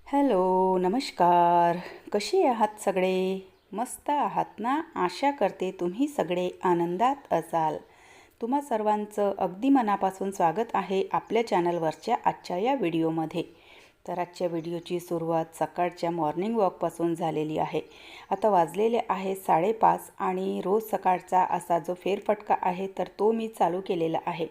Hello, नमस्कार. कसे आहात सगळे? मस्त आहात ना? आशा करते तुम्ही सगळे आनंदात असाल. तुम्हा सर्वांचं अगदी मनापासून स्वागत आहे आपल्या चॅनलवरच्या आजच्या या व्हिडिओमध्ये. तर आजच्या व्हिडिओची सुरुवात सकाळच्या मॉर्निंग वॉकपासून झालेली आहे. आता वाजलेले आहे 5:30 आणि रोज सकाळचा असा जो फेरफटका आहे तर तो मी चालू केलेला आहे.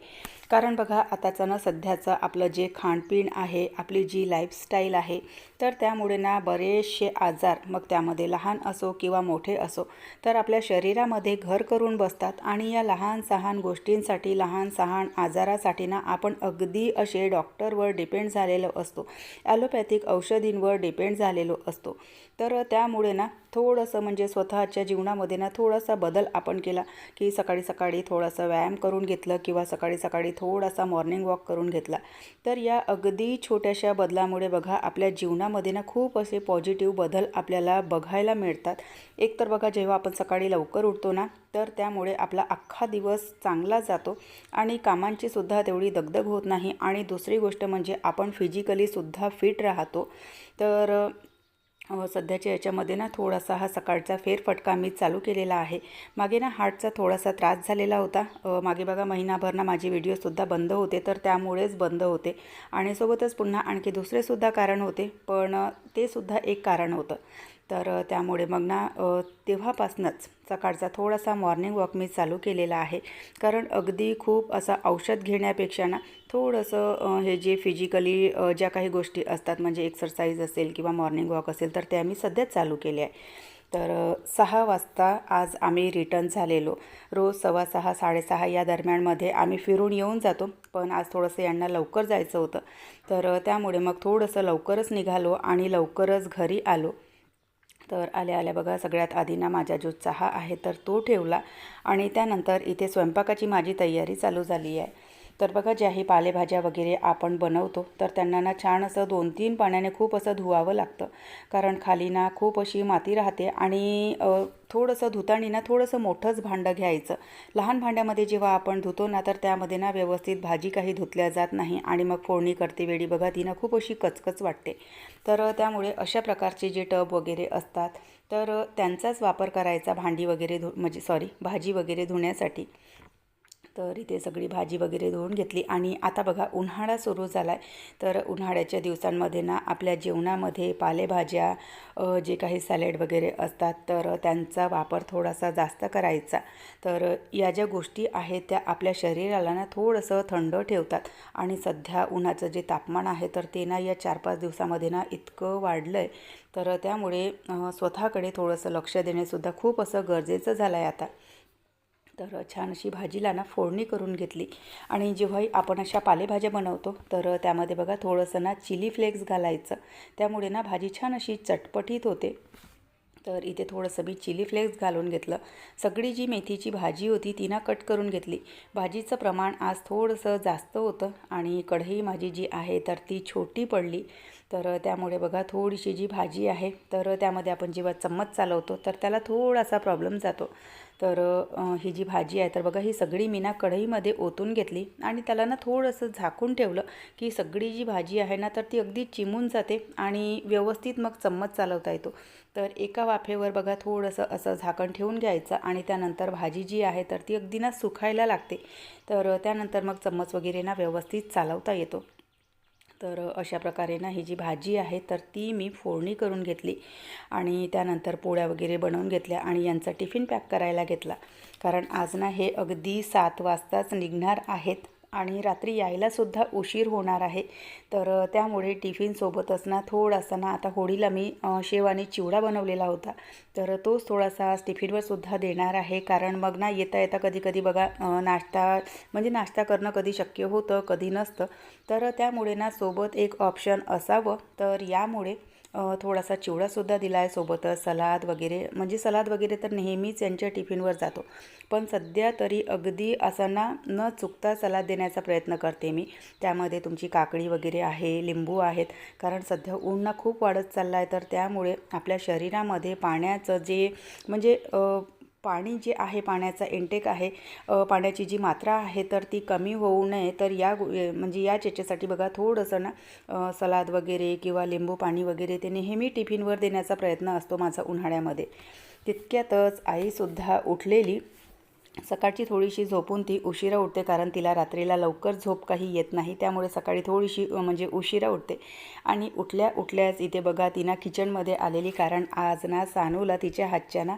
कारण बघा आताचं ना सध्याचं आपलं जे खाणपिण आहे, आपली जी लाईफस्टाईल आहे, तर त्यामुळे ना बरेचसे आजार, मग त्यामध्ये लहान असो किंवा मोठे असो, तर आपल्या शरीरामध्ये घर करून बसतात. आणि या लहान सहान गोष्टींसाठी, लहान सहान आजारासाठी ना आपण अगदी असे डॉक्टरवर डिपेंड झालेलो असतो, ॲलोपॅथिक औषधींवर डिपेंड झालेलो असतो. तर त्यामुळे ना थोडंसं म्हणजे स्वतःच्या जीवनामध्ये ना थोडासा बदल आपण केला की सकाळी सकाळी थोडासा व्यायाम करून घेतलं किंवा सकाळी सकाळी थोडासा मॉर्निंग वॉक करून घेतला, तर या अगदी छोट्याशा बदलामुळे बघा आपल्या जीवनामध्ये ना खूप असे पॉझिटिव्ह बदल आपल्याला बघायला मिळतात. एक तर बघा जेव्हा आपण सकाळी लवकर उठतो ना, तर त्यामुळे आपला अख्खा दिवस चांगला जातो आणि कामांची सुद्धा तेवढी दगदग होत नाही. आणि दुसरी गोष्ट म्हणजे आपण फिजिकली सुद्धा फिट राहतो. तर सध्याच्या याच्यामध्ये ना थोडासा हा सकाळचा फेरफटका मी चालू केलेला आहे. मागे ना हार्टचा थोडासा त्रास झालेला होता. मागे बघा महिनाभर ना माझे व्हिडिओसुद्धा बंद होते, तर त्यामुळेच बंद होते. आणि सोबतच पुन्हा आणखी दुसरेसुद्धा कारण होते, पण ते सुद्धा एक कारण होतं. तर त्यामुळे मग ना तेव्हापासूनच सकाळचा थोडासा मॉर्निंग वॉक मी चालू केलेला आहे. कारण अगदी खूप असं औषध घेण्यापेक्षा ना थोडंसं हे जे फिजिकली ज्या काही गोष्टी असतात, म्हणजे एक्सरसाइज असेल किंवा मॉर्निंग वॉक असेल, तर त्या मी सध्या चालू केले आहे. तर 6 वाजता आज आम्ही रिटर्न झालेलो. रोज 6:15 6:30 या दरम्यानमध्ये आम्ही फिरून येऊन जातो, पण आज थोडंसं यांना लवकर जायचं होतं. तर त्यामुळे मग थोडंसं लवकरच निघालो आणि लवकरच घरी आलो. तर आल्या आल्या बघा सगळ्यात आधी ना माझा जो चहा आहे तर तो ठेवला आणि त्यानंतर इथे स्वयंपाकाची माझी तयारी चालू झाली आहे. तर बघा ज्याही पालेभाज्या वगैरे आपण बनवतो तर त्यांना ना छान असं 2-3 पाण्याने खूप असं धुवावं लागतं. कारण खाली ना खूप अशी माती राहते आणि थोडंसं धुताना ना थोडंसं मोठंच भांडं घ्यायचं. लहान भांड्यामध्ये जेव्हा आपण धुतो ना तर त्यामध्ये ना व्यवस्थित भाजी काही धुतल्या जात नाही आणि मग फोडणी करते वेळी बघा ती ना खूप अशी कचकच वाटते. तर त्यामुळे अशा प्रकारचे जे टब वगैरे असतात तर त्यांचाच वापर करायचा भांडी वगैरे म्हणजे भाजी वगैरे धुण्यासाठी. तर इथे सगळी भाजी वगैरे धुवून घेतली आणि आता बघा उन्हाळा सुरू झाला आहे. तर उन्हाळ्याच्या दिवसांमध्ये ना आपल्या जेवणामध्ये पालेभाज्या, जे काही सॅलेड वगैरे असतात तर त्यांचा वापर थोडासा जास्त करायचा. तर या ज्या गोष्टी आहेत त्या आपल्या शरीराला ना थोडंसं थंड ठेवतात. आणि सध्या उन्हाचं जे तापमान आहे तर ते ना या 4-5 दिवसामध्ये ना इतकं वाढलं आहे. तर त्यामुळे स्वतःकडे थोडंसं लक्ष देणेसुद्धा खूप असं गरजेचं झालं आहे आता. तर छान अशी भाजीला ना फोडणी करून घेतली. आणि जेव्हाही आपण अशा पालेभाज्या बनवतो तर त्यामध्ये बघा थोडंसं ना चिली फ्लेक्स घालायचं, त्यामुळे ना भाजी छान अशी चटपटीत होते. तर इथे थोडंसं मी चिली फ्लेक्स घालून घेतलं. सगळी जी मेथीची भाजी होती ती ना कट करून घेतली. भाजीचं प्रमाण आज थोडंसं जास्त होतं आणि कढई माझी जी आहे तर ती छोटी पडली. तर त्यामुळे बघा थोडीशी जी भाजी आहे तर त्यामध्ये आपण जेव्हा चम्मच चालवतो तर त्याला थोडासा प्रॉब्लेम जातो. तर ही जी भाजी आहे तर बघा ही सगळी मी ना कढईमध्ये ओतून घेतली आणि त्याला ना थोडंसं झाकून ठेवलं की सगळी जी भाजी आहे ना तर ती अगदी चिमून जाते आणि व्यवस्थित मग चम्मच चालवता येतो. तर एका वाफेवर बघा थोडंसं असं झाकण ठेवून घ्यायचं आणि त्यानंतर भाजी जी आहे तर ती अगदी ना सुकायला लागते. तर त्यानंतर मग चम्मच वगैरे ना व्यवस्थित चालवता येतो. तर अशा प्रकारे ना ही जी भाजी आहे तर ती मी फोडणी करून घेतली आणि त्यानंतर पोळ्या वगैरे बनवून घेतल्या आणि यांचा टिफिन पॅक करायला घेतला. कारण आज ना हे अगदी 7 वाजताच निघणार आहेत आणि रात्री यायलासुद्धा उशीर होणार आहे. तर त्यामुळे टिफिनसोबतच ना थोडासा ना आता होळीला मी शेव आणि चिवडा बनवलेला होता, तर तोच थोडासा आज टिफिनवर सुद्धा देणार आहे. कारण मग ना येता येता कधी कधी बघा नाश्ता करणं कधी शक्य होतं कधी नसतं. तर त्यामुळे ना सोबत एक ऑप्शन असावं, तर यामुळे थोडासा चिवडासुद्धा दिला आहे. सोबतच सलाद वगैरे तर नेहमीच यांच्या टिफिनवर जातो, पण सध्या तरी अगदी असं ना न चुकता सलाद देण्याचा प्रयत्न करते मी. त्यामध्ये तुमची काकडी वगैरे आहे, लिंबू आहेत. कारण सध्या ऊन ना खूप वाढत चालला आहे, तर त्यामुळे आपल्या शरीरामध्ये पाण्याचं जे म्हणजे पाणी जे आहे, पाण्याचा इंटेक आहे, पाण्याची जी मात्रा आहे तर ती कमी होऊ नये, तर म्हणजे याच्यासाठी बघा थोडंसं ना सलाद वगैरे किंवा लिंबू पाणी वगैरे ते नेहमी टिफिनवर देण्याचा प्रयत्न असतो माझा उन्हाळ्यामध्ये. तितक्यातच आईसुद्धा उठलेली. सकाळची थोडीशी झोपून ती उशिरा उठते, कारण तिला रात्रीला लवकर झोप काही येत नाही, त्यामुळे सकाळी थोडीशी म्हणजे उशिरा उठते. आणि उठल्याच इथे बघा ती ना किचनमध्ये आलेली, कारण आज ना सानूला तिच्या हातच्या ना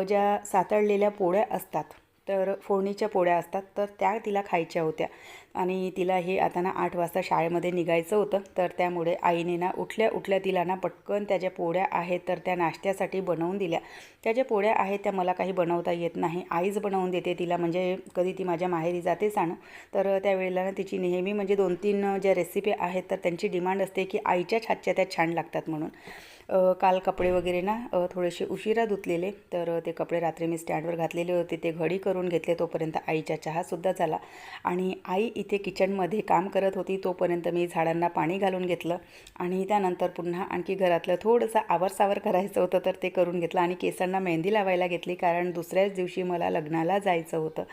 ज्या सातळलेल्या पोळ्या असतात, तर फोडणीच्या पोळ्या असतात, तर त्या तिला खायच्या होत्या. आणि तिला हे आता ना 8 वाजता शाळेमध्ये निघायचं होतं, तर त्यामुळे आईने ना उठल्या तिला ना पटकन त्या ज्या पोळ्या आहेत तर त्या नाश्त्यासाठी बनवून दिल्या. त्या ज्या पोळ्या आहेत त्या मला काही बनवता येत नाही, आईच बनवून देते तिला. म्हणजे कधी ती माझ्या माहेरी जाते सानू, तर त्यावेळेला ना तिची नेहमी म्हणजे 2-3 ज्या रेसिपी आहेत तर त्यांची डिमांड असते की आईच्याच हातच्या त्या छान लागतात म्हणून. काल कपडे वगैरे ना थोडेसे उशिरा धुतलेले, तर ते कपडे रात्री मी स्टँडवर घातलेले होते, ते घडी करून घेतले. तोपर्यंत आईचा चहासुद्धा झाला आणि आई इथे किचनमध्ये काम करत होती. तोपर्यंत मी झाडांना पाणी घालून घेतलं आणि त्यानंतर पुन्हा आणखी घरातलं थोडंसं आवरसावर करायचं होतं, तर ते करून घेतलं आणि केसांना मेहंदी लावायला घेतली, कारण दुसऱ्याच दिवशी मला लग्नाला जायचं होतं.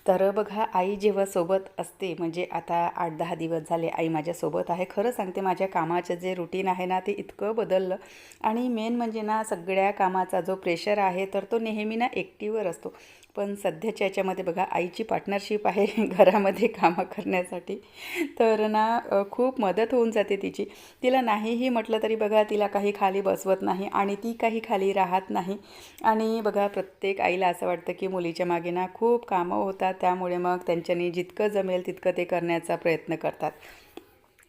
तर बघा, आई जेव्हा सोबत असते, म्हणजे आता 8-10 दिवस झाले आई माझ्यासोबत आहे. खरं सांगते, माझ्या कामाचं जे रुटीन आहे ना ते इतकं बदललं. आणि मेन म्हणजे ना सगळ्या कामाचा जो प्रेशर आहे तर तो नेहमी ना एकटीवर असतो. पण सध्याच्या याच्यामध्ये बघा आईची पार्टनरशिप आहे घरामध्ये कामं करण्यासाठी, तर ना खूप मदत होऊन जाते तिची. तिला नाहीही म्हटलं तरी बघा तिला काही खाली बसवत नाही आणि ती काही खाली राहत नाही. आणि बघा प्रत्येक आईला असं वाटतं की मुलीच्या मागे ना खूप कामं होतात, त्यामुळे मग त्यांच्यानी जितकं जमेल तितकं ते करण्याचा प्रयत्न करतात.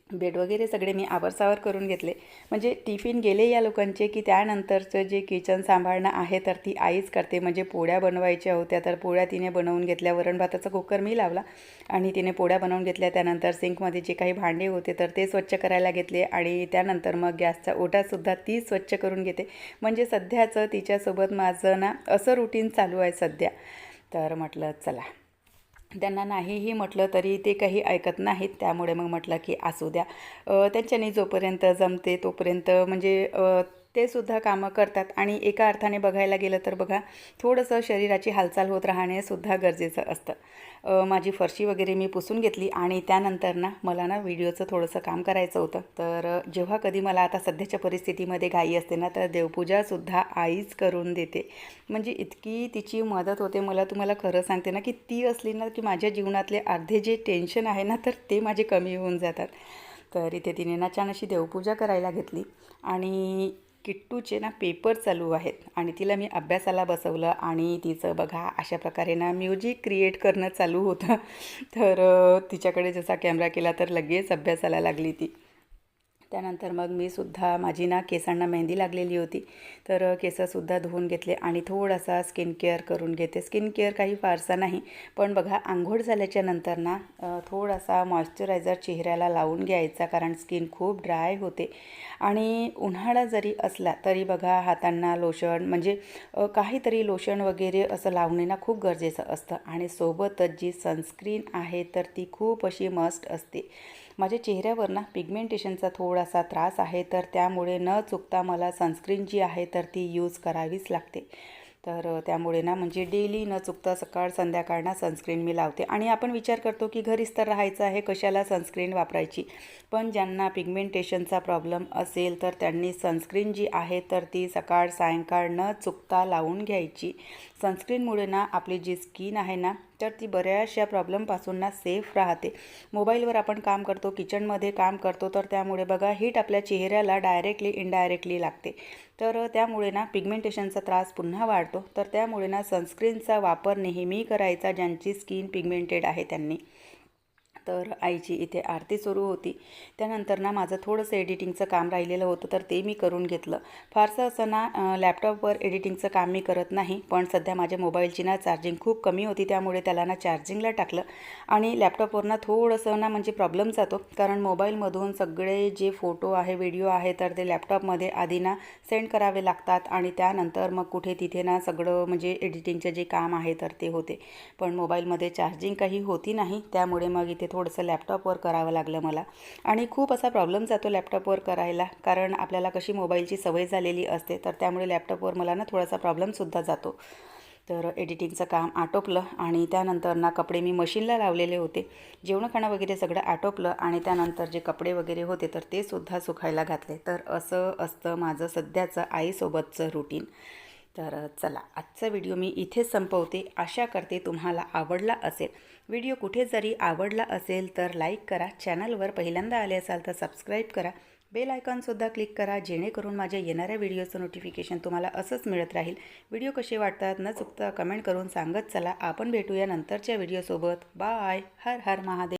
बेड वगैरे सगळे मी आवरसावर करून घेतले. म्हणजे टिफिन गेले या लोकांचे की त्यानंतरचं जे किचन सांभाळणं आहे तर ती आईच करते. म्हणजे पोळ्या बनवायच्या होत्या तर पोळ्या तिने बनवून घेतल्या, वरण भाताचा कुकर मी लावला आणि तिने पोळ्या बनवून घेतल्या. त्यानंतर सिंकमध्ये जे काही भांडे होते तर ते स्वच्छ करायला घेतले आणि त्यानंतर मग गॅसचा ओटासुद्धा ती स्वच्छ करून घेते. म्हणजे सध्याचं तिच्यासोबत माझं ना असं रुटीन चालू आहे सध्या. तर म्हटलं चला, त्यांना नाहीही म्हटलं तरी ते काही ऐकत नाहीत, त्यामुळे मग म्हटलं की असू द्या. त्यांच्यानी जोपर्यंत जमते तोपर्यंत म्हणजे ते सुद्धा कामं करतात. आणि एका अर्थाने बघायला गेलं तर बघा थोडंसं शरीराची हालचाल होत राहणेसुद्धा गरजेचं असतं. माझी फरशी वगैरे मी पुसून घेतली आणि त्यानंतर ना मला ना व्हिडिओचं थोडंसं काम करायचं होतं. तर जेव्हा कधी मला आता सध्याच्या परिस्थितीमध्ये घाई असते ना तर देवपूजासुद्धा आईच करून देते. म्हणजे इतकी तिची मदत होते मला. तुम्हाला खरं सांगते ना की ती असली ना की माझ्या जीवनातले अर्धे जे टेन्शन आहे ना तर ते माझे कमी होऊन जातात. तर इथे तिने ना छान अशी देवपूजा करायला घेतली आणि किट्टूचे ना पेपर चालू आहेत आणि तिला मी अभ्यासाला बसवलं आणि तिचं बघा अशा प्रकारे ना म्युझिक क्रिएट करणं चालू होतं. तर तिच्याकडे जसा कॅमेरा केला तर लगेच अभ्यासाला लागली ती. त्यानंतर मग मी सुद्धा माझी ना केसांना मेहंदी लागलेली होती, तर केसंसुद्धा धुवून घेतले आणि थोडासा स्किन केअर करून घेते. स्किन केअर काही फारसा नाही, पण बघा अंघोळ झाल्याच्या नंतर ना थोडासा मॉइश्चरायझर चेहऱ्याला लावून घ्यायचा, कारण स्किन खूप ड्राय होते. आणि उन्हाळा जरी असला तरी बघा हातांना लोशन म्हणजे काहीतरी लोशन वगैरे असं लावणे ना खूप गरजेचं असतं. आणि सोबतच जी सनस्क्रीन आहे तर ती खूप अशी मस्ट असते. माझ्या चेहऱ्यावर ना पिगमेंटेशनचा थोडासा त्रास आहे, तर त्यामुळे न चुकता मला सनस्क्रीन जी आहे तर ती यूज करावीच लागते. तर त्यामुळे ना म्हणजे डेली न चुकता सकाळ संध्याकाळ ना सनस्क्रीन मी लावते. आणि आपण विचार करतो की घरीच तर राहायचं आहे, कशाला सनस्क्रीन वापरायची. पण ज्यांना पिगमेंटेशनचा प्रॉब्लेम असेल तर त्यांनी सनस्क्रीन जी आहे तर ती सकाळ सायंकाळ न चुकता लावून घ्यायची. सनस्क्रीनमुळे ना आपली जी स्किन आहे ना तर ती बऱ्याचशा प्रॉब्लेमपासून ना सेफ राहते. मोबाईलवर आपण काम करतो, किचनमध्ये काम करतो, तर त्यामुळे बघा हीट आपल्या चेहऱ्याला डायरेक्टली इनडायरेक्टली लागते. तर त्यामुळे ना पिगमेंटेशनचा त्रास पुन्हा वाढतो. तर त्यामुळे ना सनस्क्रीनचा वापर नेहमी करायचा ज्यांची स्किन पिगमेंटेड आहे त्यांनी. तर आईची इथे आरती सुरू होती. त्यानंतर ना माझं थोडंसं एडिटिंगचं काम राहिलेलं होतं, तर ते मी करून घेतलं. फारसं असं ना लॅपटॉपवर एडिटिंगचं काम मी करत नाही, पण सध्या माझ्या मोबाईलची ना चार्जिंग खूप कमी होती, त्यामुळे त्याला ना चार्जिंगला टाकलं. आणि लॅपटॉपवर ना थोडंसं ना म्हणजे प्रॉब्लेम जातो, कारण मोबाईलमधून सगळे जे फोटो आहे व्हिडिओ आहे तर ते लॅपटॉपमध्ये आधी ना सेंड करावे लागतात आणि त्यानंतर मग कुठे तिथे ना सगळं म्हणजे एडिटिंगचं जे काम आहे तर ते होते. पण मोबाईलमध्ये चार्जिंग काही होती नाही, त्यामुळे मग इथे थोडंसं लॅपटॉपवर करावं लागलं मला. आणि खूप असा प्रॉब्लेम जातो लॅपटॉपवर करायला, कारण आपल्याला कशी मोबाईलची सवय झालेली असते, तर त्यामुळे लॅपटॉपवर मला ना थोडासा प्रॉब्लेमसुद्धा जातो. तर एडिटिंगचं काम आटोपलं आणि त्यानंतर ना कपडे मी मशीनला लावलेले होते. जेवणं खाणं वगैरे सगळं आटोपलं आणि त्यानंतर जे कपडे वगैरे होते तर ते सुद्धा सुकायला घातले. तर असं असतं माझं सध्याचं आईसोबतचं रुटीन. तर चला, आजचा व्हिडिओ मी इथेच संपवते. आशा करते तुम्हाला आवडला असेल. व्हिडिओ कुठे जरी आवडला असेल तर लाईक करा. चॅनलवर पहिल्यांदा आले असाल तर सबस्क्राईब करा. बेल आयकॉनसुद्धा क्लिक करा, जेणेकरून माझ्या येणाऱ्या व्हिडिओचं नोटिफिकेशन तुम्हाला असंच मिळत राहील. व्हिडिओ कसे वाटतात न चुकता कमेंट करून सांगत चला. आपण भेटूया नंतरच्या व्हिडिओसोबत. बाय. हर हर महादेव.